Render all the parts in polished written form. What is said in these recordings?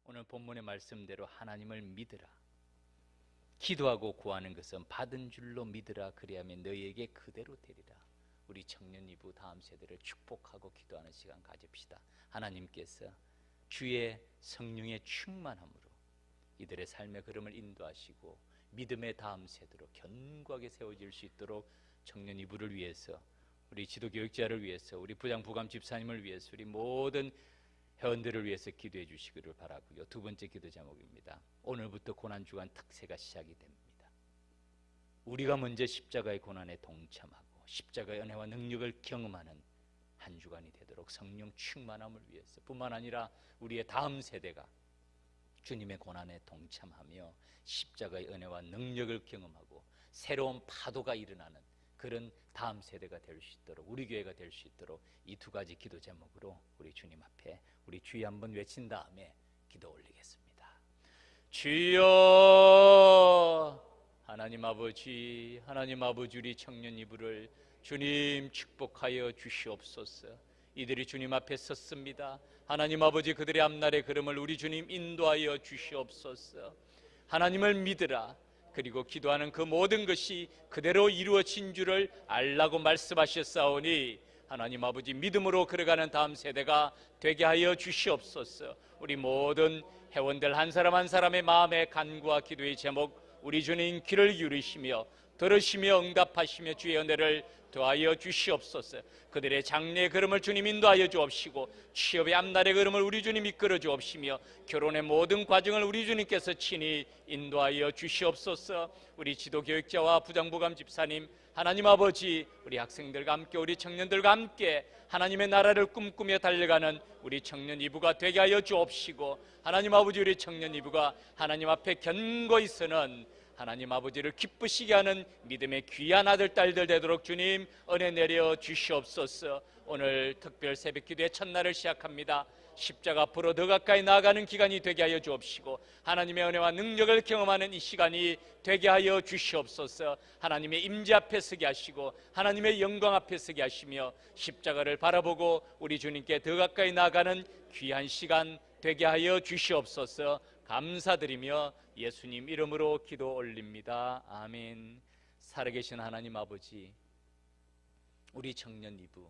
오늘 본문의 말씀대로 하나님을 믿으라. 기도하고 구하는 것은 받은 줄로 믿으라. 그리하면 너희에게 그대로 되리라. 우리 청년 이부 다음 세대를 축복하고 기도하는 시간 가집시다. 하나님께서 주의 성령의 충만함으로 이들의 삶의 흐름을 인도하시고 믿음의 다음 세대로 견고하게 세워질 수 있도록 청년 이부를 위해서, 우리 지도교육자를 위해서, 우리 부장 부감 집사님을 위해서, 우리 모든 회원들을 위해서 기도해 주시기를 바라고요. 두 번째 기도 제목입니다. 오늘부터 고난주간 특세가 시작이 됩니다. 우리가 먼저 십자가의 고난에 동참하고 십자가의 은혜와 능력을 경험하는 한 주간이 되도록 성령 충만함을 위해서, 뿐만 아니라 우리의 다음 세대가 주님의 고난에 동참하며 십자가의 은혜와 능력을 경험하고 새로운 파도가 일어나는 그런 다음 세대가 될 수 있도록, 우리 교회가 될 수 있도록 이 두 가지 기도 제목으로 우리 주님 앞에 우리 주여 한번 외친 다음에 기도 올리겠습니다. 주여, 하나님 아버지, 하나님 아버지, 우리 청년 이부를 주님 축복하여 주시옵소서. 이들이 주님 앞에 섰습니다. 하나님 아버지, 그들의 앞날의 걸음을 우리 주님 인도하여 주시옵소서. 하나님을 믿으라. 그리고 기도하는 그 모든 것이 그대로 이루어진 줄을 알라고 말씀하셨사오니 하나님 아버지, 믿음으로 걸어가는 다음 세대가 되게 하여 주시옵소서. 우리 모든 회원들 한 사람 한 사람의 마음의 간구와 기도의 제목 우리 주님 귀를 기울이시며 들으시며 응답하시며 주의 은혜를 더하여 주시옵소서. 그들의 장래의 걸음을 주님 인도하여 주옵시고 취업의 앞날의 걸음을 우리 주님 이끌어 주옵시며 결혼의 모든 과정을 우리 주님께서 친히 인도하여 주시옵소서. 우리 지도교육자와 부장부감 집사님, 하나님 아버지, 우리 학생들과 함께, 우리 청년들과 함께 하나님의 나라를 꿈꾸며 달려가는 우리 청년 이부가 되게 하여 주옵시고, 하나님 아버지, 우리 청년 이부가 하나님 앞에 견고히 서는 하나님 아버지를 기쁘시게 하는 믿음의 귀한 아들 딸들 되도록 주님 은혜 내려 주시옵소서. 오늘 특별 새벽 기도의 첫날을 시작합니다. 십자가 앞으로 더 가까이 나아가는 기간이 되게 하여 주옵시고 하나님의 은혜와 능력을 경험하는 이 시간이 되게 하여 주시옵소서. 하나님의 임재 앞에 서게 하시고 하나님의 영광 앞에 서게 하시며 십자가를 바라보고 우리 주님께 더 가까이 나아가는 귀한 시간 되게 하여 주시옵소서. 감사드리며 예수님 이름으로 기도 올립니다. 아멘. 살아계신 하나님 아버지, 우리 청년 이부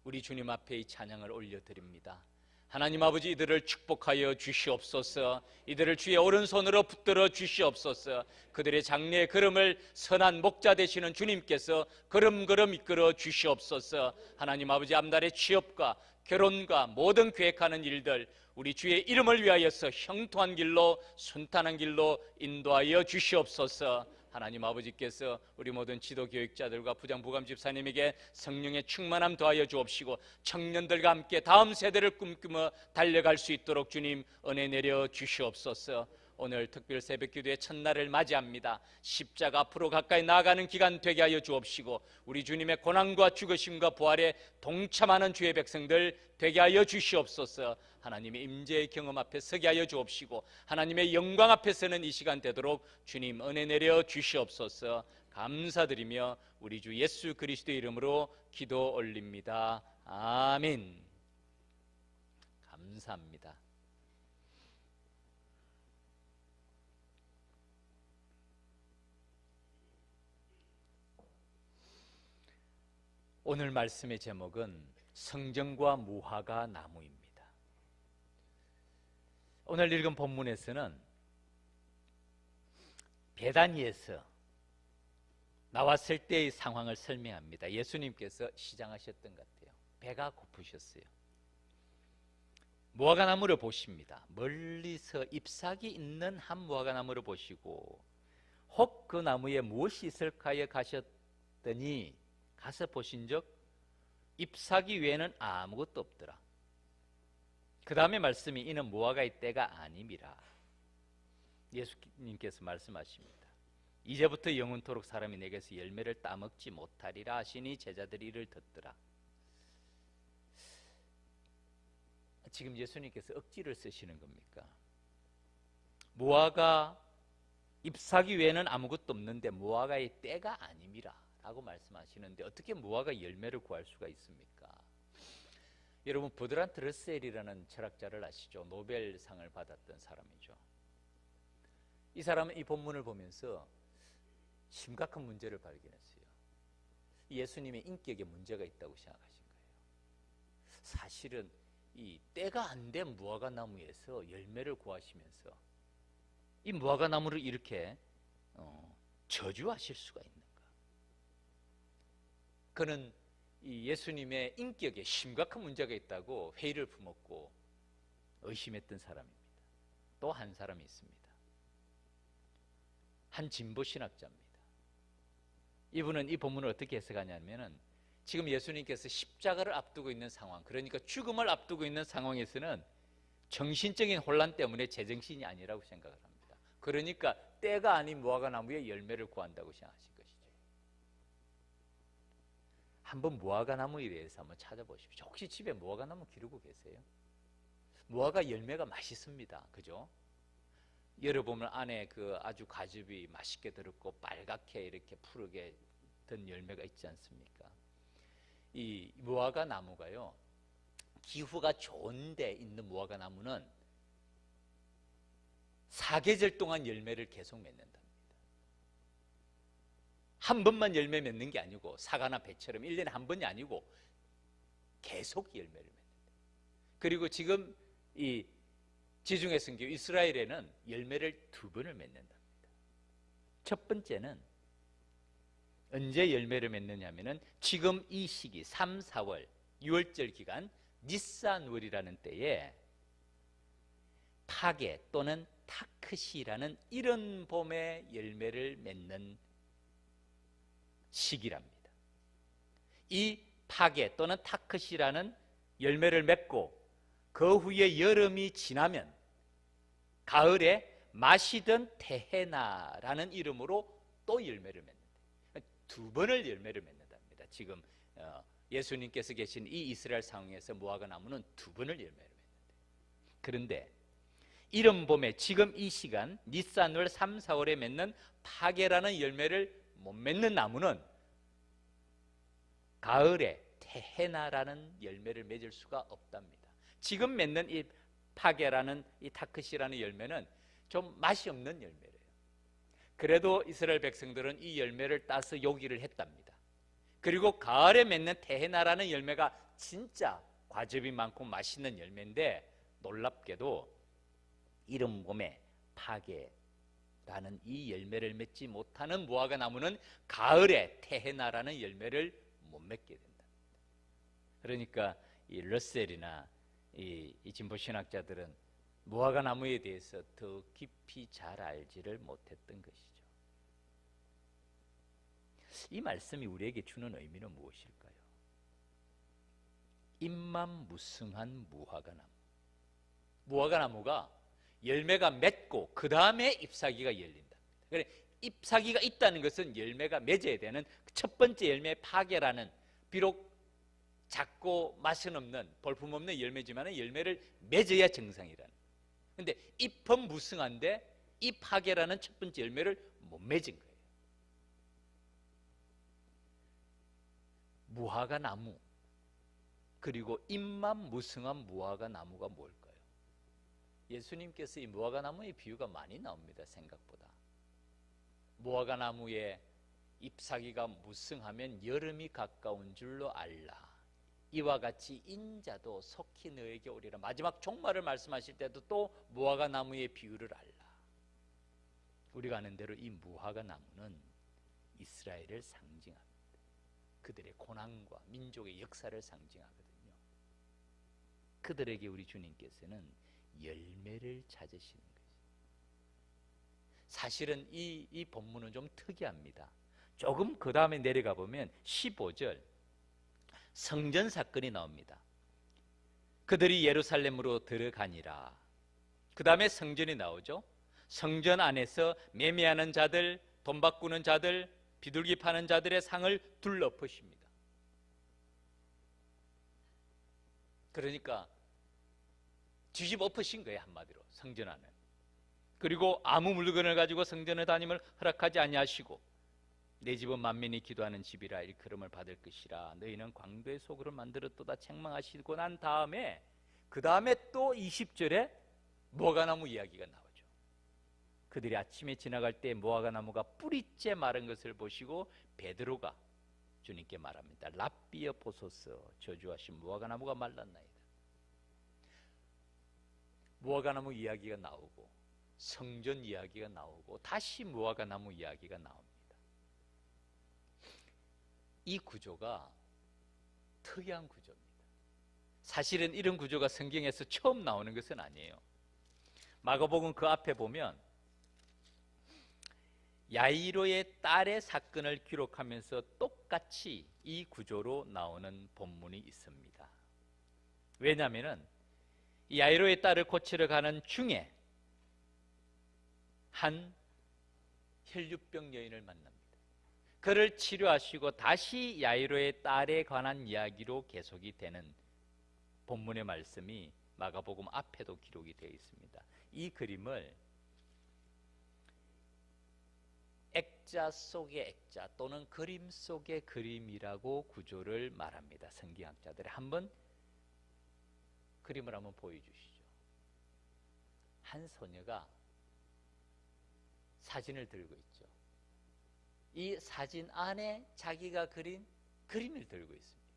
우리 주님 앞에 이 찬양을 올려드립니다. 하나님 아버지, 이들을 축복하여 주시옵소서. 이들을 주의 오른손으로 붙들어 주시옵소서. 그들의 장래의 걸음을 선한 목자 되시는 주님께서 걸음걸음 이끌어 주시옵소서. 하나님 아버지, 앞날의 취업과 결혼과 모든 계획하는 일들 우리 주의 이름을 위하여서 형통한 길로 순탄한 길로 인도하여 주시옵소서. 하나님 아버지께서 우리 모든 지도교육자들과 부장부감 집사님에게 성령의 충만함 더하여 주옵시고 청년들과 함께 다음 세대를 꿈꾸며 달려갈 수 있도록 주님 은혜 내려 주시옵소서. 오늘 특별 새벽기도의 첫날을 맞이합니다. 십자가 앞으로 가까이 나아가는 기간 되게 하여 주옵시고 우리 주님의 고난과 죽으심과 부활에 동참하는 주의 백성들 되게 하여 주시옵소서. 하나님의 임재의 경험 앞에 서게 하여 주옵시고 하나님의 영광 앞에 서는 이 시간 되도록 주님 은혜 내려 주시옵소서. 감사드리며 우리 주 예수 그리스도의 이름으로 기도 올립니다. 아멘. 감사합니다. 오늘 말씀의 제목은 성정과 무화과 나무입니다. 오늘 읽은 본문에서는 베다니에서 나왔을 때의 상황을 설명합니다. 예수님께서 시장하셨던 것 같아요. 배가 고프셨어요. 무화과 나무를 보십니다. 멀리서 잎사귀 있는 한 무화과 나무를 보시고 혹 그 나무에 무엇이 있을까 하여 가셨더니 가서 보신 적 잎사귀 외에는 아무것도 없더라. 그 다음에 말씀이 이는 무화과의 때가 아님이라. 예수님께서 말씀하십니다. 이제부터 영원토록 사람이 내게서 열매를 따먹지 못하리라 하시니 제자들이 이를 듣더라. 지금 예수님께서 억지를 쓰시는 겁니까? 무화과 잎사귀 외에는 아무것도 없는데 무화과의 때가 아님이라 라고 말씀하시는데 어떻게 무화과 열매를 구할 수가 있습니까? 여러분 버드란트 러셀이라는 철학자를 아시죠? 노벨상을 받았던 사람이죠. 이 사람은 이 본문을 보면서 심각한 문제를 발견했어요. 예수님의 인격에 문제가 있다고 생각하신 거예요. 사실은 이 때가 안 된 무화과 나무에서 열매를 구하시면서 이 무화과 나무를 이렇게 저주하실 수가 있는가? 그는 이 예수님의 인격에 심각한 문제가 있다고 회의를 품었고 의심했던 사람입니다. 또 한 사람이 있습니다. 한 진보 신학자입니다. 이분은 이 본문을 어떻게 해석하냐면은 지금 예수님께서 십자가를 앞두고 있는 상황, 그러니까 죽음을 앞두고 있는 상황에서는 정신적인 혼란 때문에 제정신이 아니라고 생각을 합니다. 그러니까 때가 아닌 무화과 나무에 열매를 구한다고 생각하신 것이죠. 한번 무화과 나무에 대해서 한번 찾아보십시오. 혹시 집에 무화과 나무 기르고 계세요? 무화과 열매가 맛있습니다. 그죠? 열어보면 안에 그 아주 과즙이 맛있게 들었고 빨갛게 이렇게 푸르게 든 열매가 있지 않습니까? 이 무화과 나무가요, 기후가 좋은 데 있는 무화과 나무는 사계절 동안 열매를 계속 맺는답니다. 한 번만 열매 맺는 게 아니고 사과나 배처럼 1년에 한 번이 아니고 계속 열매를 맺는다. 그리고 지금 이 지중해 선교 이스라엘에는 열매를 2번을 맺는답니다. 첫 번째는 언제 열매를 맺느냐면은 지금 이 시기 3, 4월 6월절 기간 니산월이라는 때에 파게 또는 타크시라는 이런 봄에 열매를 맺는 시기랍니다. 이 파게 또는 타크시라는 열매를 맺고 그 후에 여름이 지나면 가을에 마시던 테헤나라는 이름으로 또 열매를 맺는다. 2번을 열매를 맺는답니다. 지금 예수님께서 계신 이 이스라엘 상황에서 무화과 나무는 2번을 열매를 맺는다. 그런데 이른 봄에 지금 이 시간 니산월 3, 4월에 맺는 파게라는 열매를 못 맺는 나무는 가을에 테헤나라는 열매를 맺을 수가 없답니다. 지금 맺는 이 파게라는 이 타크시라는 열매는 좀 맛이 없는 열매래요. 그래도 이스라엘 백성들은 이 열매를 따서 요기를 했답니다. 그리고 가을에 맺는 테헤나라는 열매가 진짜 과즙이 많고 맛있는 열매인데 놀랍게도 이른 봄에 파게라는 이 열매를 맺지 못하는 무화과 나무는 가을에 테헤나라는 열매를 못 맺게 된다. 그러니까 이 러셀이나 이 진보 신학자들은 무화과 나무에 대해서 더 깊이 잘 알지를 못했던 것이죠. 이 말씀이 우리에게 주는 의미는 무엇일까요? 잎만 무성한 무화과 나무. 무화과 나무가 열매가 맺고 그 다음에 잎사귀가 열린다. 그래, 잎사귀가 있다는 것은 열매가 맺어야 되는 첫 번째 열매 파게라는, 비록 작고 맛은 없는 볼품없는 열매지만 열매를 맺어야 정상이라는. 근데 잎은 무성한데 이 파게라는 첫 번째 열매를 못 맺은 거예요. 무화과 나무 그리고 잎만 무성한 무화과 나무가 뭘까요? 예수님께서 이 무화과 나무의 비유가 많이 나옵니다. 생각보다. 무화과 나무의 잎사귀가 무성하면 여름이 가까운 줄로 알라. 이와 같이 인자도 속히 너에게 오리라. 마지막 종말을 말씀하실 때도 또 무화과 나무의 비유를 알라. 우리가 아는 대로 이 무화과 나무는 이스라엘을 상징합니다. 그들의 고난과 민족의 역사를 상징하거든요. 그들에게 우리 주님께서는 열매를 찾으시는 거죠. 사실은 이 본문은 좀 특이합니다. 조금 그 다음에 내려가 보면 15절 성전 사건이 나옵니다. 그들이 예루살렘으로 들어가니라. 그 다음에 성전이 나오죠. 성전 안에서 매매하는 자들, 돈 바꾸는 자들, 비둘기 파는 자들의 상을 둘러엎으십니다. 그러니까 뒤집어 엎으신 거예요, 한마디로. 성전 안을. 그리고 아무 물건을 가지고 성전에 다님을 허락하지 아니하시고 내 집은 만민이 기도하는 집이라 일컬음을 받을 것이라. 너희는 광도의 소굴을 만들었도다 책망하시고 난 다음에 그 다음에 또 20절에 무화과나무 이야기가 나오죠. 그들이 아침에 지나갈 때 무화과나무가 뿌리째 마른 것을 보시고 베드로가 주님께 말합니다. 랍비여 보소서, 저주하신 무화과나무가 말랐나이다. 무화과나무 이야기가 나오고 성전 이야기가 나오고 다시 무화과나무 이야기가 나옵니다. 이 구조가 특이한 구조입니다. 사실은 이런 구조가 성경에서 처음 나오는 것은 아니에요. 마가복음 그 앞에 보면 야이로의 딸의 사건을 기록하면서 똑같이 이 구조로 나오는 본문이 있습니다. 왜냐하면 야이로의 딸을 고치러 가는 중에 한 혈류병 여인을 만납니다. 그를 치료하시고 다시 야이로의 딸에 관한 이야기로 계속이 되는 본문의 말씀이 마가복음 앞에도 기록이 되어 있습니다. 이 그림을 액자 속의 액자 또는 그림 속의 그림이라고 구조를 말합니다. 성경학자들이 한번 그림을 한번 보여주시죠. 한 소녀가 사진을 들고 있죠. 이 사진 안에 자기가 그린 그림을 들고 있습니다.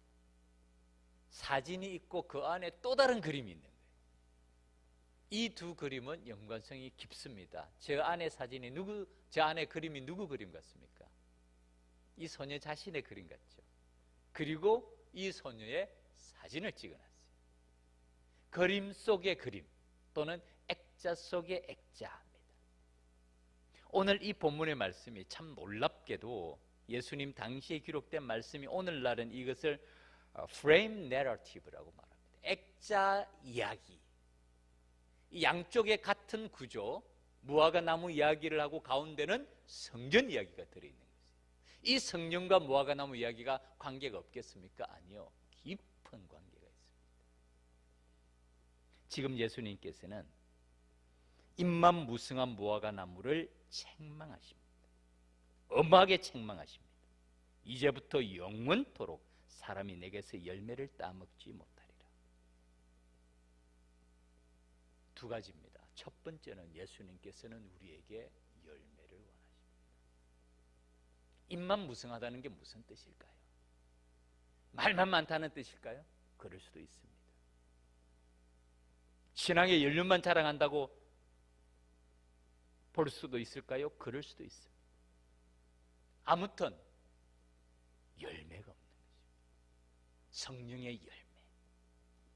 사진이 있고 그 안에 또 다른 그림이 있는 거예요. 이 두 그림은 연관성이 깊습니다. 제 안에 사진이 제 안에 그림이 누구 그림 같습니까? 이 소녀 자신의 그림 같죠. 그리고 이 소녀의 사진을 찍어놨어요. 그림 속의 그림 또는 액자 속의 액자입니다. 오늘 이 본문의 말씀이 참 놀랍게도 예수님 당시에 기록된 말씀이 오늘날은 이것을 프레임 내러티브라고 말합니다. 액자 이야기. 이 양쪽에 같은 구조, 무화과나무 이야기를 하고 가운데는 성전 이야기가 들어있는 거예요. 이 성령과 무화과나무 이야기가 관계가 없겠습니까? 아니요. 깊은 관계가 있습니다. 지금 예수님께서는 잎만 무성한 무화과나무를 책망하십니다. 엄하게 책망하십니다. 이제부터 영원토록 사람이 내게서 열매를 따먹지 못하리라. 두 가지입니다. 첫 번째는 예수님께서는 우리에게 열매를 원하십니다. 잎만 무성하다는 게 무슨 뜻일까요? 말만 많다는 뜻일까요? 그럴 수도 있습니다. 신앙의 연륜만 자랑한다고 볼 수도 있을까요? 그럴 수도 있습니다. 아무튼 열매가 없는 거죠. 성령의 열매,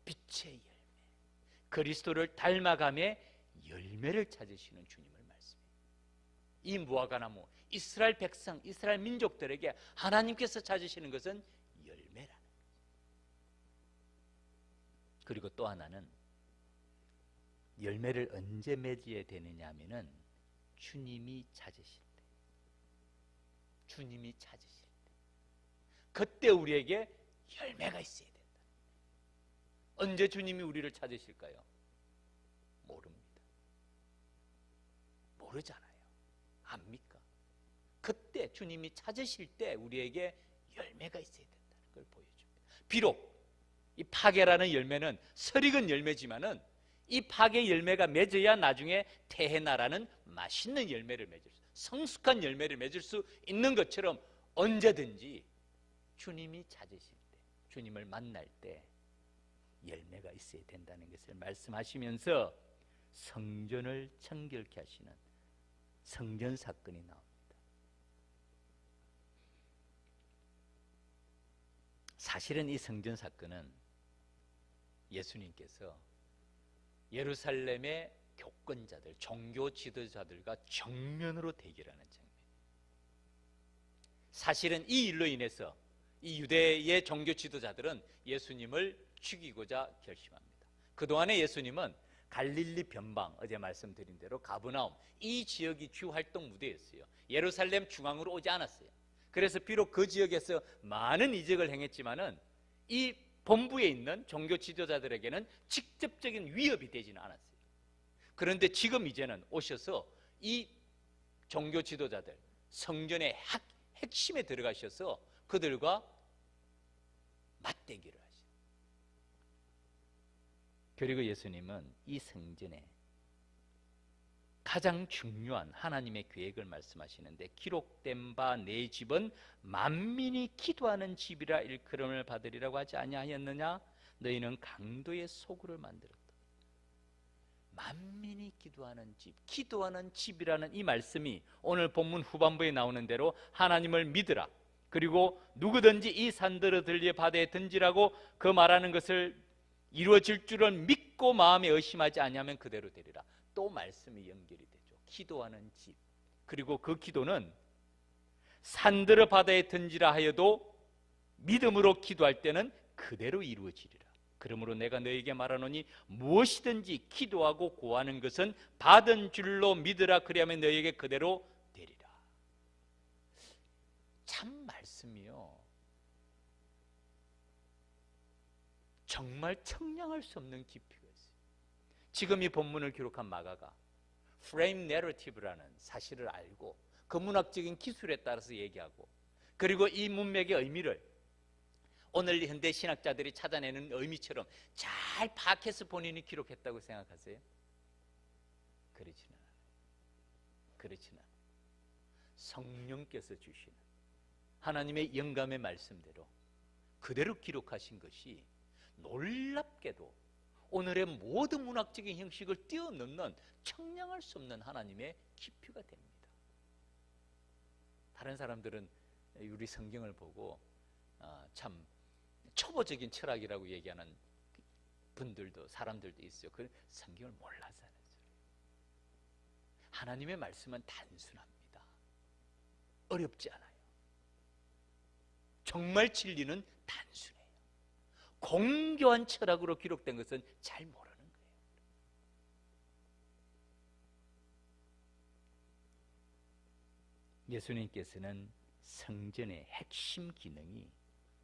빛의 열매, 그리스도를 닮아감의 열매를 찾으시는 주님을 말씀해요. 이 무화과나무, 이스라엘 백성, 이스라엘 민족들에게 하나님께서 찾으시는 것은 열매라는 거죠. 그리고 또 하나는 열매를 언제 맺어야 되느냐 하면은 주님이 찾으실 때, 주님이 찾으실 때, 그때 우리에게 열매가 있어야 된다. 언제 주님이 우리를 찾으실까요? 모릅니다. 모르잖아요. 압니까? 그때 주님이 찾으실 때 우리에게 열매가 있어야 된다는 걸 보여줍니다. 비록 이 파괴라는 열매는 설익은 열매지만은 이 파괴 열매가 맺어야 나중에 태해나라는 맛있는 열매를 맺을 수, 성숙한 열매를 맺을 수 있는 것처럼 언제든지 주님이 찾으실 때, 주님을 만날 때 열매가 있어야 된다는 것을 말씀하시면서 성전을 청결케 하시는 성전 사건이 나옵니다. 사실은 이 성전 사건은 예수님께서 예루살렘의 교권자들, 종교 지도자들과 정면으로 대결하는 장면이에요. 사실은 이 일로 인해서 이 유대의 종교 지도자들은 예수님을 죽이고자 결심합니다. 그동안에 예수님은 갈릴리 변방, 어제 말씀드린 대로 가브나움, 이 지역이 주 활동 무대였어요. 예루살렘 중앙으로 오지 않았어요. 그래서 비록 그 지역에서 많은 이적을 행했지만은 이 본부에 있는 종교 지도자들에게는 직접적인 위협이 되지는 않았어요. 그런데 지금 이제는 오셔서 이 종교 지도자들, 성전의 핵심에 들어가셔서 그들과 맞대기를 하셔요. 그리고 예수님은 이 성전에 가장 중요한 하나님의 계획을 말씀하시는데, 기록된 바 내 집은 만민이 기도하는 집이라 일컬음을 받으리라고 하지 아니하였느냐? 너희는 강도의 소굴을 만들었다. 만민이 기도하는 집, 기도하는 집이라는 이 말씀이 오늘 본문 후반부에 나오는 대로 하나님을 믿으라, 그리고 누구든지 이 산들을 들려 바다에 던지라고 그 말하는 것을 이루어질 줄을 믿고 마음에 의심하지 아니하면 그대로 되리라. 또 말씀이 연결이 되죠. 기도하는 집, 그리고 그 기도는 산들을 바다에 던지라 하여도 믿음으로 기도할 때는 그대로 이루어지리라. 그러므로 내가 너에게 말하노니 무엇이든지 기도하고 구하는 것은 받은 줄로 믿으라. 그리하면 너에게 그대로 되리라. 참 말씀이요, 정말 청량할 수 없는 깊이가 있어요. 지금 이 본문을 기록한 마가가 프레임 내러티브라는 사실을 알고 그 문학적인 기술에 따라서 얘기하고, 그리고 이 문맥의 의미를 오늘 현대 신학자들이 찾아내는 의미처럼 잘 파악해서 본인이 기록했다고 생각하세요? 그렇지는 않아요. 그렇지는 않아요. 성령께서 주시는 하나님의 영감의 말씀대로 그대로 기록하신 것이 놀랍게도 오늘의 모든 문학적인 형식을 뛰어넘는 청량할 수 없는 하나님의 깊이가 됩니다. 다른 사람들은 우리 성경을 보고 참 초보적인 철학이라고 얘기하는 분들도, 사람들도 있어요. 그 성경을 몰라서 하는 소리. 하나님의 말씀은 단순합니다. 어렵지 않아요. 정말 진리는 단순해요. 공교한 철학으로 기록된 것은 잘 모르는 거예요. 예수님께서는 성전의 핵심 기능이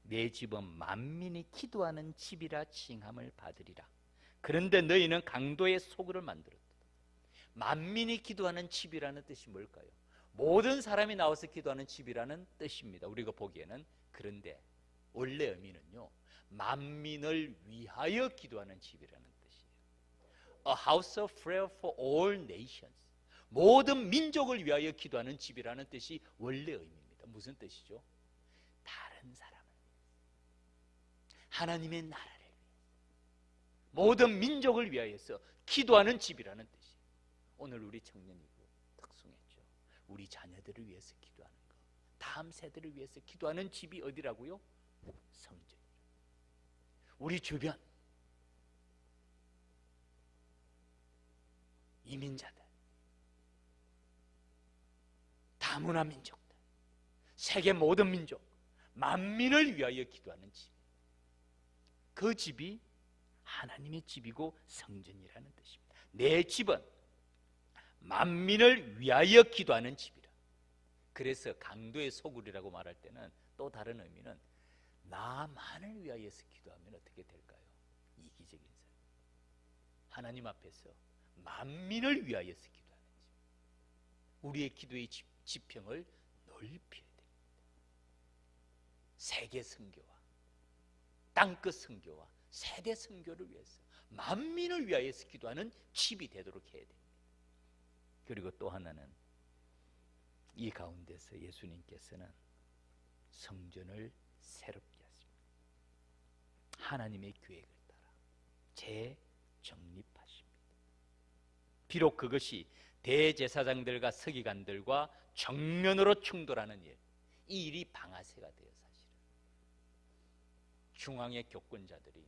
내 집은 만민이 기도하는 집이라 칭함을 받으리라. 그런데 너희는 강도의 소굴을 만들었다. 만민이 기도하는 집이라는 뜻이 뭘까요? 모든 사람이 나와서 기도하는 집이라는 뜻입니다, 우리가 보기에는. 그런데 원래 의미는요, 만민을 위하여 기도하는 집이라는 뜻이에요. A house of prayer for all nations. 모든 민족을 위하여 기도하는 집이라는 뜻이 원래 의미입니다. 무슨 뜻이죠? 다른 사람을, 하나님의 나라를 위해서, 모든 민족을 위하여서 기도하는 집이라는 뜻이에요. 오늘 우리 청년이고 특송했죠. 우리 자녀들을 위해서 기도하는 것, 다음 세대를 위해서 기도하는 집이 어디라고요? 성전. 우리 주변 이민자들, 다문화 민족들, 세계 모든 민족, 만민을 위하여 기도하는 집, 그 집이 하나님의 집이고 성전이라는 뜻입니다. 내 집은 만민을 위하여 기도하는 집이라. 그래서 강도의 소굴이라고 말할 때는 또 다른 의미는 나만을 위하여서 기도하면 어떻게 될까요? 이기적인 삶. 하나님 앞에서 만민을 위하여서 기도하는 집. 우리의 기도의 지평을 넓혀야 됩니다. 세계 선교와 땅끝 선교와 세대 선교를 위해서 만민을 위하여서 기도하는 집이 되도록 해야 됩니다. 그리고 또 하나는 이 가운데서 예수님께서는 성전을 새롭게 하십니다. 하나님의 계획을 따라 재정립하십니다. 비록 그것이 대제사장들과 서기관들과 정면으로 충돌하는 일, 이 일이 방아쇠가 돼요. 사실은 중앙의 교권자들이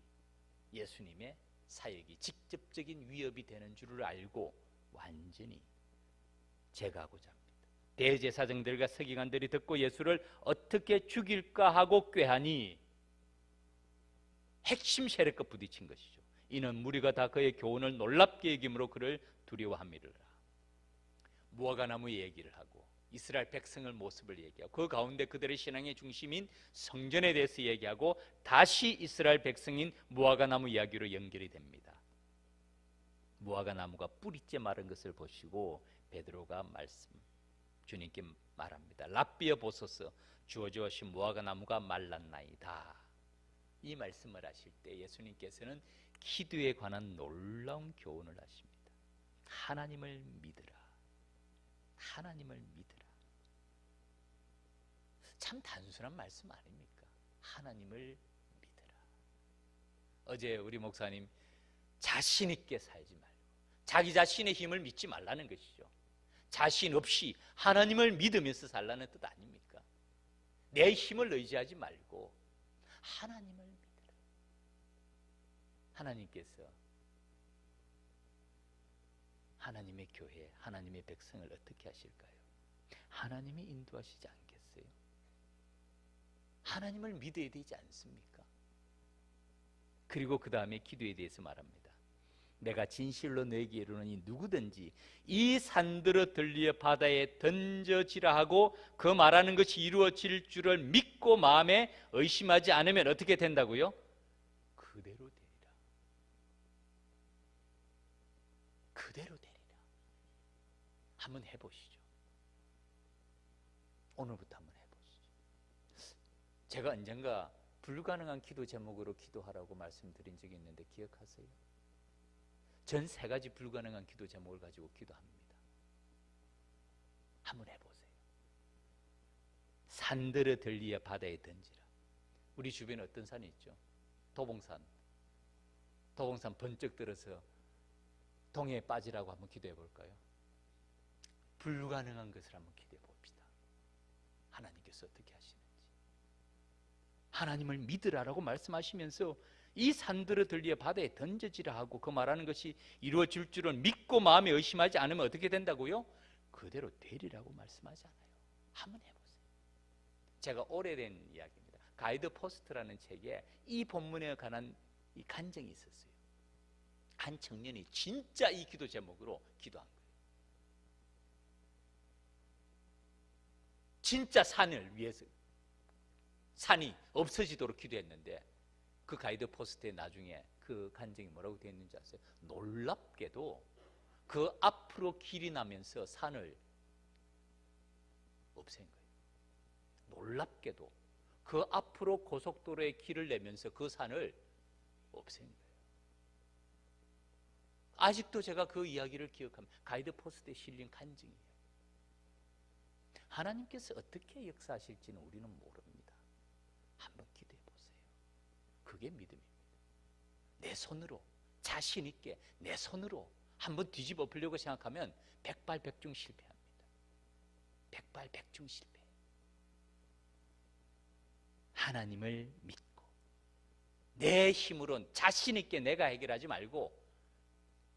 예수님의 사역이 직접적인 위협이 되는 줄을 알고 완전히 제거하고자 합니다. 대제사장들과 서기관들이 듣고 예수를 어떻게 죽일까 하고 꾀하니 핵심 세력과 부딪힌 것이죠. 이는 무리가 다 그의 교훈을 놀랍게 여김으로 그를 두려워함이라. 무화과나무 얘기를 하고 이스라엘 백성의 모습을 얘기하고 그 가운데 그들의 신앙의 중심인 성전에 대해서 얘기하고 다시 이스라엘 백성인 무화과나무 이야기로 연결이 됩니다. 무화과나무가 뿌리째 마른 것을 보시고 베드로가 말씀, 주님께 말합니다. 랍비여 보소서, 주어주신 무화과 나무가 말랐나이다. 이 말씀을 하실 때 예수님께서는 기도에 관한 놀라운 교훈을 하십니다. 하나님을 믿으라. 하나님을 믿으라. 참 단순한 말씀 아닙니까? 하나님을 믿으라. 어제 우리 목사님 자신 있게 살지 말고 자기 자신의 힘을 믿지 말라는 것이죠. 자신 없이 하나님을 믿으면서 살라는 뜻 아닙니까? 내 힘을 의지하지 말고 하나님을 믿으라. 하나님께서 하나님의 교회, 하나님의 백성을 어떻게 하실까요? 하나님이 인도하시지 않겠어요? 하나님을 믿어야 되지 않습니까? 그리고 그 다음에 기도에 대해서 말합니다. 내가 진실로 너에게 이르노니 누구든지 이 산들어 들리어 바다에 던져지라 하고 그 말하는 것이 이루어질 줄을 믿고 마음에 의심하지 않으면 어떻게 된다고요? 그대로 되리라. 그대로 되리라. 한번 해보시죠. 오늘부터 한번 해보시죠. 제가 언젠가 불가능한 기도 제목으로 기도하라고 말씀드린 적이 있는데 기억하세요? 전 3가지 불가능한 기도 제목을 가지고 기도합니다. 한번 해보세요. 산들어 들리어 바다에 던지라. 우리 주변에 어떤 산이 있죠? 도봉산. 도봉산 번쩍 들어서 동해에 빠지라고 한번 기도해 볼까요? 불가능한 것을 한번 기도해 봅시다. 하나님께서 어떻게 하시는지. 하나님을 믿으라라고 말씀하시면서 이 산들어 들리어 바다에 던져지라 하고 그 말하는 것이 이루어질 줄은 믿고 마음에 의심하지 않으면 어떻게 된다고요? 그대로 되리라고 말씀하잖아요. 한번 해보세요. 제가 오래된 이야기입니다. 가이드 포스트라는 책에 이 본문에 관한 이 간증이 있었어요. 한 청년이 진짜 이 기도 제목으로 기도한 거예요. 진짜 산을 위해서, 산이 없어지도록 기도했는데 그 가이드 포스트에 나중에 그 간증이 뭐라고 되어 있는지 아세요? 놀랍게도 그 앞으로 길이 나면서 산을 없앤 거예요. 놀랍게도 그 앞으로 고속도로에 길을 내면서 그 산을 없앤 거예요. 아직도 제가 그 이야기를 기억합니다. 가이드 포스트에 실린 간증이에요. 하나님께서 어떻게 역사하실지는 우리는 모릅니다. 한번 기도해 보세요. 그게 믿음입니다. 내 손으로, 자신 있게 내 손으로 한번 뒤집어 보려고 생각하면 백발백중 실패합니다. 백발백중 실패. 하나님을 믿고 내 힘으로는 자신 있게 내가 해결하지 말고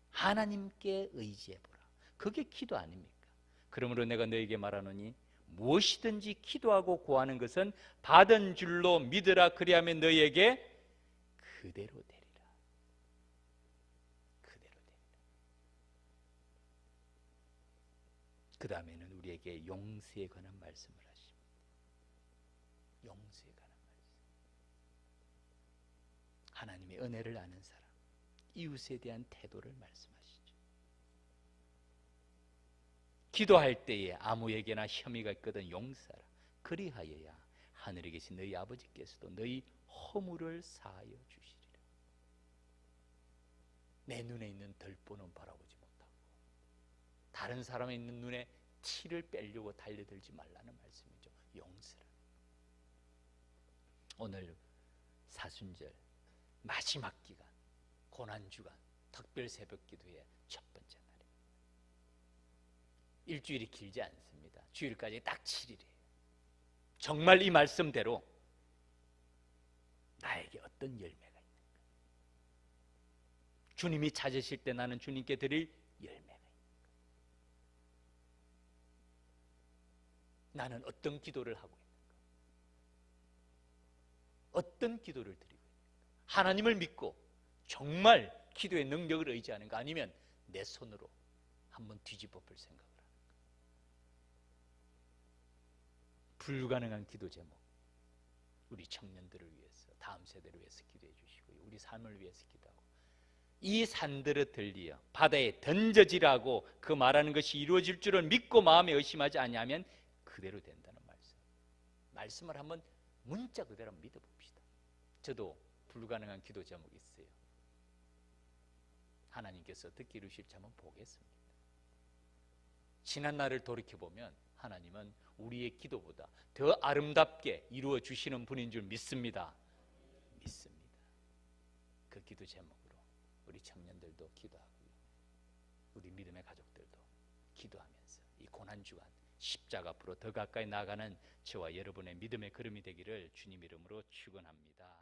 하나님께 의지해 보라. 그게 기도 아닙니까? 그러므로 내가 너에게 말하노니 무엇이든지 기도하고 구하는 것은 받은 줄로 믿으라. 그리하면 너희에게 그대로 되리라. 그대로 되리라. 그 다음에는 우리에게 용서에 관한 말씀을 하십니다. 용서에 관한 말씀. 하나님의 은혜를 아는 사람, 이웃에 대한 태도를 말씀하시죠. 기도할 때에 아무에게나 혐의가 있거든 용서하라. 그리하여야 하늘에 계신 너희 아버지께서도 너희 허물을 사하여 주시리라. 내 눈에 있는 덜보는 바라보지 못하고 다른 사람의 있는 눈에 티를 빼려고 달려들지 말라는 말씀이죠. 용서라. 오늘 사순절 마지막 기간, 고난주간, 특별 새벽기도의 첫 번째 날입니다. 일주일이 길지 않습니다. 주일까지 딱 7일이에요. 정말 이 말씀대로 나에게 어떤 열매가 있는가? 주님이 찾으실 때 나는 주님께 드릴 열매가 있는가? 나는 어떤 기도를 하고 있는가? 어떤 기도를 드리고 있는가? 하나님을 믿고 정말 기도의 능력을 의지하는가? 아니면 내 손으로 한번 뒤집어 볼 생각을 하는가? 불가능한 기도 제목, 우리 청년들을 위해서, 다음 세대를 위해서 기도해 주시고요, 우리 삶을 위해서 기도하고 이 산들을 들리어 바다에 던져지라고 그 말하는 것이 이루어질 줄을 믿고 마음에 의심하지 아니하면 그대로 된다는 말씀을 한번 문자 그대로 한번 믿어봅시다. 저도 불가능한 기도 제목이 있어요. 하나님께서 듣기 이루실지 한번 보겠습니다. 지난 날을 돌이켜보면 하나님은 우리의 기도보다 더 아름답게 이루어 주시는 분인 줄 믿습니다. 그 기도 제목으로 우리 청년들도 기도하고요, 우리 믿음의 가족들도 기도하면서 이 고난주간 십자가 앞으로 더 가까이 나아가는 저와 여러분의 믿음의 걸음이 되기를 주님 이름으로 축원합니다.